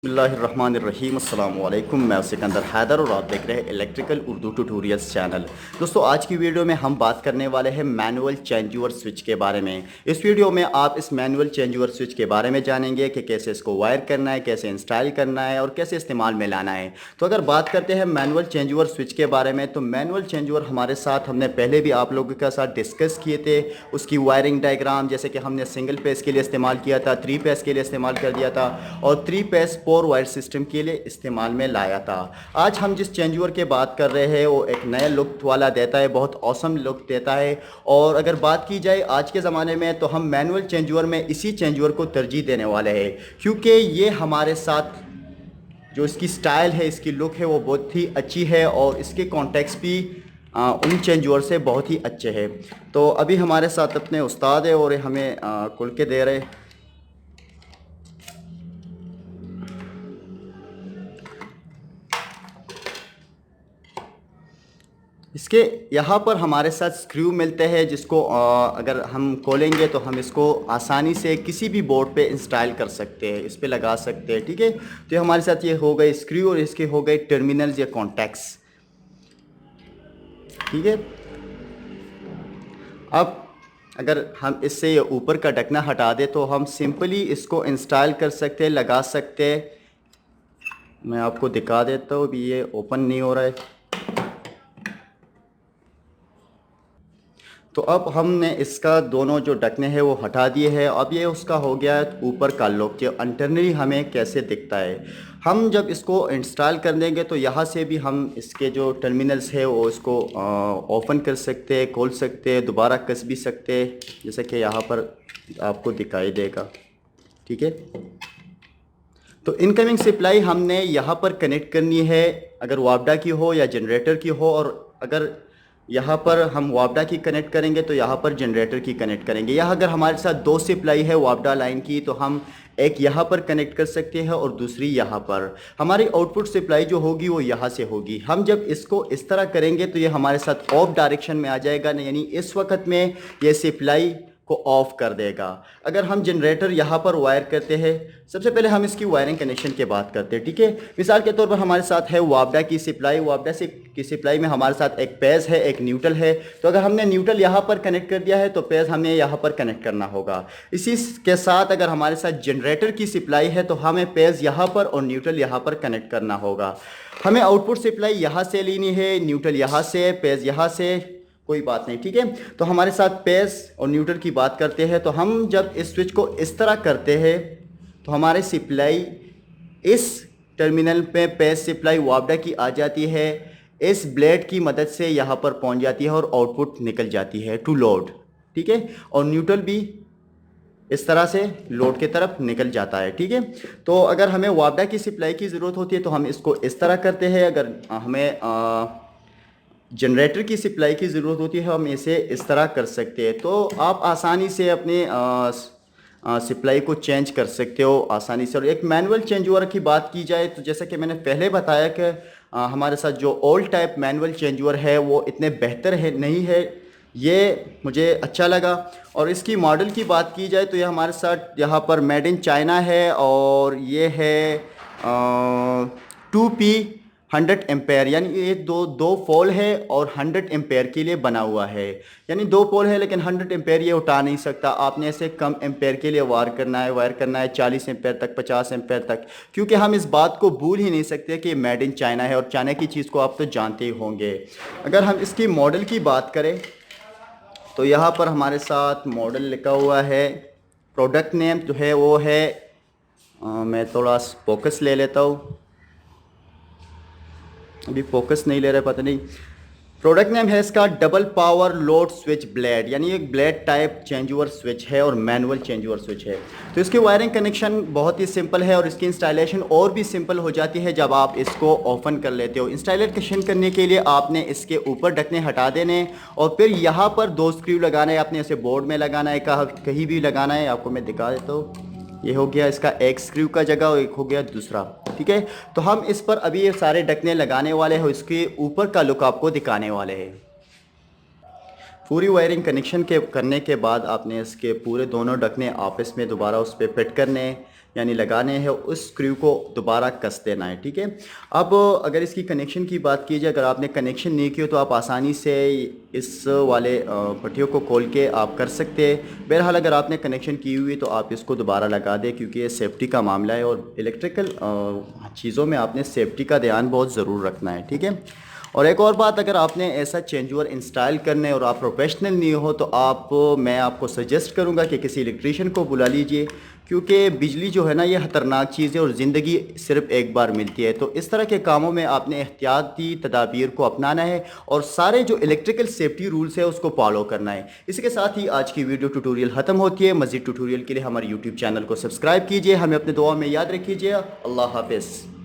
बिस्मिल्लाहिर्रहमानिर्रहीम अस्सलाम वालेकुम। मैं सिकंदर हैदर और आप देख रहे हैं इलेक्ट्रिकल उर्दू ट्यूटोरियल्स चैनल। दोस्तों, आज की वीडियो में हम बात करने वाले हैं मैनुअल चेंजओवर स्विच के बारे में। इस वीडियो में आप इस मैनुअल चेंजओवर स्विच के बारे में जानेंगे कि कैसे इसको वायर करना है, कैसे इंस्टॉल करना है और कैसे इस्तेमाल में लाना है। तो अगर बात करते हैं मैनुअल चेंजओवर स्विच के बारे में, तो मैनुअल चेंजओवर हमारे साथ हमने पहले भी आप लोगों के साथ डिस्कस किए थे। उसकी वायरिंग डायग्राम, जैसे कि हमने सिंगल पेज के लिए इस्तेमाल किया था, 3 पेज के लिए इस्तेमाल कर दिया था और 3 पेज 4 वायर सिस्टम के लिए इस्तेमाल में लाया था। आज हम जिस चेंजओवर की बात कर रहे हैं वो एक नया लुक वाला देता है, बहुत ऑसम लुक देता है। और अगर बात की जाए आज के ज़माने में, तो हम मैनुअल चेंजओवर में इसी चेंजओवर को तरजीह देने वाले हैं, क्योंकि ये हमारे साथ जो इसकी स्टाइल है, इसकी लुक है, वो बहुत ही अच्छी है और इसके कॉन्टेक्स्ट भी उन चेंजओवर से बहुत ही अच्छे हैं। तो अभी हमारे साथ अपने उस्ताद है और हमें खुल के दे रहे। इसके यहाँ पर हमारे साथ स्क्रू मिलते हैं, जिसको अगर हम खोलेंगे तो हम इसको आसानी से किसी भी बोर्ड पे इंस्टॉल कर सकते हैं, इस पे लगा सकते हैं। ठीक है, तो ये हमारे साथ ये हो गए स्क्रू और इसके हो गए टर्मिनल्स या कॉन्टैक्ट्स। ठीक है, अब अगर हम इससे ये ऊपर का ढकना हटा दें तो हम सिंपली इसको इंस्टॉल कर सकते हैं, लगा सकते हैं। मैं आपको दिखा देता हूँ, अभी ये ओपन नहीं हो रहा है। तो अब हमने इसका दोनों जो ढकने हैं वो हटा दिए हैं। अब ये उसका हो गया है ऊपर का लुक, जो इंटरनली हमें कैसे दिखता है। हम जब इसको इंस्टॉल कर देंगे तो यहाँ से भी हम इसके जो टर्मिनल्स है वो इसको ओपन कर सकते हैं, खोल सकते हैं, दोबारा कस भी सकते हैं, जैसे कि यहाँ पर आपको दिखाई देगा। ठीक है, तो इनकमिंग सप्लाई हमने यहाँ पर कनेक्ट करनी है, अगर वापडा की हो या जनरेटर की हो। और अगर यहाँ पर हम वापडा की कनेक्ट करेंगे तो यहाँ पर जनरेटर की कनेक्ट करेंगे। यहाँ अगर हमारे साथ 2 सप्लाई है वापडा लाइन की, तो हम एक यहाँ पर कनेक्ट कर सकते हैं और दूसरी यहाँ पर। हमारी आउटपुट सप्लाई जो होगी वो यहाँ से होगी। हम जब इसको इस तरह करेंगे तो ये हमारे साथ ऑफ डायरेक्शन में आ जाएगा, यानी इस वक्त में ये सप्लाई को ऑफ कर देगा। अगर हम जनरेटर यहाँ पर वायर करते हैं, सबसे पहले हम इसकी वायरिंग कनेक्शन की बात करते हैं। ठीक है, मिसाल के तौर पर हमारे साथ है वापडा की सप्लाई। वापडा से की सप्लाई में हमारे साथ एक पेज है, एक न्यूट्रल है। तो अगर हमने न्यूट्रल यहाँ पर कनेक्ट कर दिया है तो पेज हमें यहाँ पर कनेक्ट करना होगा। इसी के साथ अगर हमारे साथ जनरेटर की सप्लाई है तो हमें पेज यहाँ पर और न्यूट्रल यहाँ पर कनेक्ट करना होगा। हमें आउटपुट सप्लाई यहाँ से लेनी है, न्यूट्रल यहाँ से, पेज यहाँ से, कोई बात नहीं। ठीक है, तो हमारे साथ पेज और न्यूट्रल की बात करते हैं। तो हम जब इस स्विच को इस तरह करते हैं तो हमारे सप्लाई इस टर्मिनल पे पेज सप्लाई वापडा की आ जाती है, इस ब्लेड की मदद से यहाँ पर पहुँच जाती है और आउटपुट निकल जाती है टू लोड। ठीक है, और न्यूट्रल भी इस तरह से लोड की तरफ निकल जाता है। ठीक है, तो अगर हमें वापडा की सप्लाई की ज़रूरत होती है तो हम इसको इस तरह करते हैं। अगर हमें जनरेटर की सप्लाई की ज़रूरत होती है हम इसे इस तरह कर सकते हैं। तो आप आसानी से अपने सप्लाई को चेंज कर सकते हो आसानी से। और एक मैनुअल चेंजओवर की बात की जाए तो जैसा कि मैंने पहले बताया कि हमारे साथ जो ओल्ड टाइप मैनुअल चेंजओवर है वो इतने बेहतर है नहीं है, ये मुझे अच्छा लगा। और इसकी मॉडल की बात की जाए तो ये हमारे साथ यहाँ पर मेड इन चाइना है और ये है 2P 100 एम्पेयर, यानी ये दो पोल है और 100 एम्पेयर के लिए बना हुआ है। यानी 2 पोल है लेकिन 100 एम्पेयर ये उठा नहीं सकता। आपने ऐसे कम एम्पेयर के लिए वायर करना है 40 एम्पेयर तक, 50 एम्पेयर तक, क्योंकि हम इस बात को भूल ही नहीं सकते कि मेड इन चाइना है और चाइना की चीज़ को आप तो जानते ही होंगे। अगर हम इसकी मॉडल की बात करें तो यहाँ पर हमारे साथ मॉडल लिखा हुआ है। प्रोडक्ट नेम जो है वो है मैं थोड़ा फोकस ले लेता हूँ, अभी फोकस नहीं ले रहा, पता नहीं। प्रोडक्ट नेम है इसका double power load switch blade, यानी एक ब्लेड टाइप चेंजओवर स्विच है और मैनुअल चेंजओवर स्विच है। तो इसकी वायरिंग कनेक्शन बहुत ही सिंपल है और इसकी इंस्टॉलेशन और भी सिंपल हो जाती है जब आप इसको ओपन कर लेते हो। इंस्टॉलेशन करने के लिए आपने इसके ऊपर ढकने हटा देने और फिर यहाँ पर 2 स्क्रू लगाना है। आपने इसे बोर्ड में लगाना है, कहीं भी लगाना है। आपको मैं दिखा देता हूँ, ये हो गया इसका एक स्क्रू का जगह और एक हो गया दूसरा। ठीक है, तो हम इस पर अभी ये सारे ढकने लगाने वाले हैं, इसके ऊपर का लुक आपको दिखाने वाले हैं। पूरी वायरिंग कनेक्शन के करने के बाद आपने इसके पूरे दोनों ढकने आपस में दोबारा उस पर फिट करने। यानी लगाने हैं, उस स्क्रू को दोबारा कस देना है। ठीक है, अब अगर इसकी कनेक्शन की बात की जाए, अगर आपने कनेक्शन नहीं किया तो आप आसानी से इस वाले पट्टियों को खोल के आप कर सकते हैं। बहरहाल अगर आपने कनेक्शन की हुई तो आप इसको दोबारा लगा दें, क्योंकि ये सेफ्टी का मामला है और इलेक्ट्रिकल चीज़ों में आपने सेफ्टी का ध्यान बहुत ज़रूर रखना है। ठीक है, और एक और बात, अगर आपने ऐसा चेंज ओवर इंस्टॉल करना है और आप प्रोफेशनल नहीं हो तो मैं आपको सजेस्ट करूंगा कि किसी इलेक्ट्रीशियन को बुला लीजिए, क्योंकि बिजली जो है ना ये ख़तरनाक चीज़ है और ज़िंदगी सिर्फ एक बार मिलती है। तो इस तरह के कामों में आपने एहतियाती तदाबीर को अपनाना है और सारे जो इलेक्ट्रिकल सेफ्टी रूल्स है उसको फॉलो करना है। इसके साथ ही आज की वीडियो ट्यूटोरियल ख़त्म होती है। मज़ीद ट्यूटोरियल के लिए हमारे यूट्यूब चैनल को सब्सक्राइब कीजिए, हमें अपने दुआ में याद रखिए। अल्लाह हाफ़िज़।